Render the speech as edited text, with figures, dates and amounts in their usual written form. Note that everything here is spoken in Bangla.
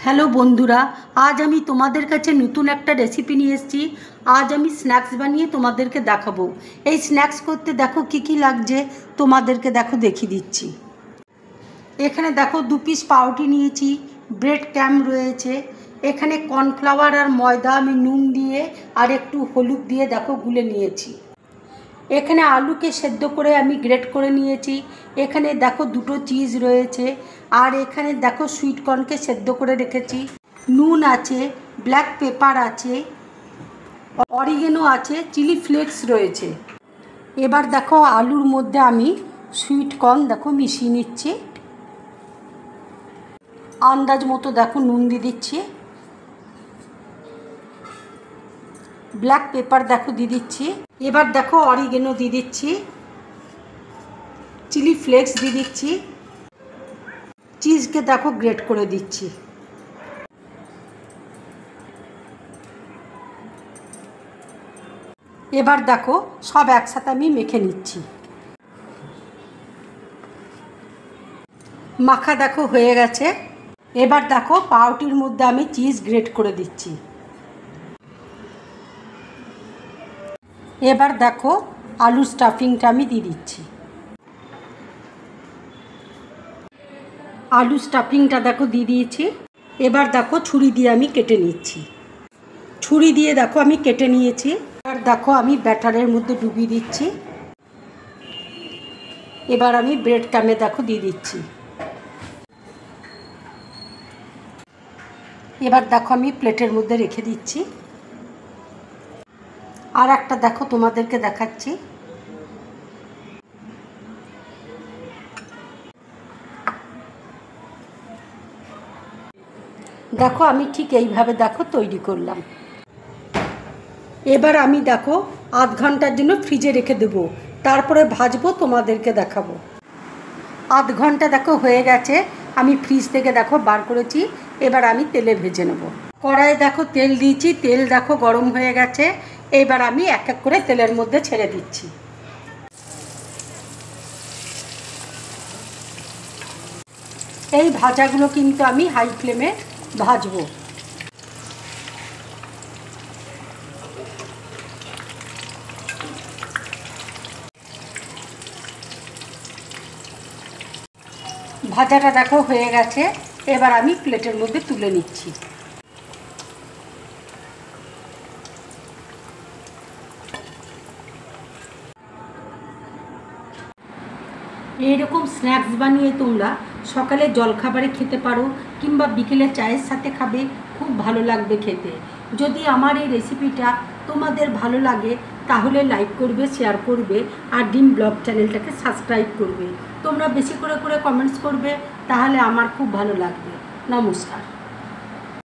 হ্যালো বন্ধুরা, আজ আমি তোমাদের কাছে নতুন একটা রেসিপি নিয়ে এসেছি। আজ আমি স্ন্যাক্স বানিয়ে তোমাদেরকে দেখাবো। এই স্ন্যাক্স করতে দেখো কি কি লাগছে, তোমাদেরকে দেখিয়ে দিচ্ছি। এখানে দেখো 2 পিস পাউরুটি নিয়েছি, ব্রেড ক্যাম রয়েছে, এখানে কর্নফ্লাওয়ার আর ময়দা আমি নুন দিয়ে আর একটু হলুদ দিয়ে গুলে নিয়েছি। এখানে আলুকে সেদ্ধ করে আমি গ্রেট করে নিয়েছি। এখানে দেখো 2টো চিজ রয়েছে, আর এখানে দেখো সুইট কর্নকে সেদ্ধ করে রেখেছি। নুন আছে, ব্ল্যাক পেপার আছে, অরিগেনো আছে, চিলি ফ্লেক্স রয়েছে। এবার দেখো আলুর মধ্যে আমি সুইট কর্ন মিশিয়ে নিচ্ছি। আন্দাজ মতো নুন দিয়ে দিচ্ছি, ব্ল্যাক পেপার দিয়ে দিচ্ছি। এবার অরিগেনো দিয়ে দিচ্ছি, চিলি ফ্লেক্স দিয়ে দিচ্ছি, চিজকে গ্রেট করে দিচ্ছি। এবার সব একসাথে আমি মেখে নিচ্ছি। মাখা হয়ে গেছে। এবার পাউরুটির মধ্যে আমি চিজ গ্রেট করে দিচ্ছি। এবার আলুর স্টাফিংটা আমি দিয়ে দিচ্ছি। আলু স্টাফিংটা দিয়ে দিয়েছি। এবার ছুরি দিয়ে আমি কেটে নিচ্ছি। ছুরি দিয়ে আমি কেটে নিয়েছি। আর আমি ব্যাটারের মধ্যে ডুবিয়ে দিচ্ছি। এবার আমি ব্রেড ক্রামে দিয়ে দিচ্ছি। এবার আমি প্লেটের মধ্যে রেখে দিচ্ছি। আর একটা তোমাদেরকে দেখাচ্ছি। আমি ঠিক এইভাবে তৈরি করলাম। এবার আমি আধ ঘন্টার জন্য ফ্রিজে রেখে দেবো, তারপরে ভাজবো, তোমাদেরকে দেখাবো। আধ ঘন্টা হয়ে গেছে, আমি ফ্রিজ থেকে বার করেছি। এবার আমি তেলে ভেজে নেব। কড়াইয়ে তেল দিয়েছি, তেল গরম হয়ে গেছে। এবার আমি এক এক করে তেলের মধ্যে ছেড়ে দিচ্ছি। এই ভাজাগুলো কিন্তু আমি হাই ফ্লেমে ভাজবো। ভাজাটা হয়ে গেছে। এবার আমি প্লেটের মধ্যে তুলে নিচ্ছি। এইরকম স্ন্যাক্স বানিয়ে তোমরা সকালে জলখাবারে খেতে পারো, কিংবা বিকেলে চায়ের সাথে খাবে, খুব ভালো লাগবে খেতে। যদি আমার এই রেসিপিটা তোমাদের ভালো লাগে তাহলে লাইক করবে, শেয়ার করবে, আর ডিম ব্লগ চ্যানেলটাকে সাবস্ক্রাইব করবে। তোমরা বেশি করে কমেন্টস করবে, তাহলে আমার খুব ভালো লাগবে। নমস্কার।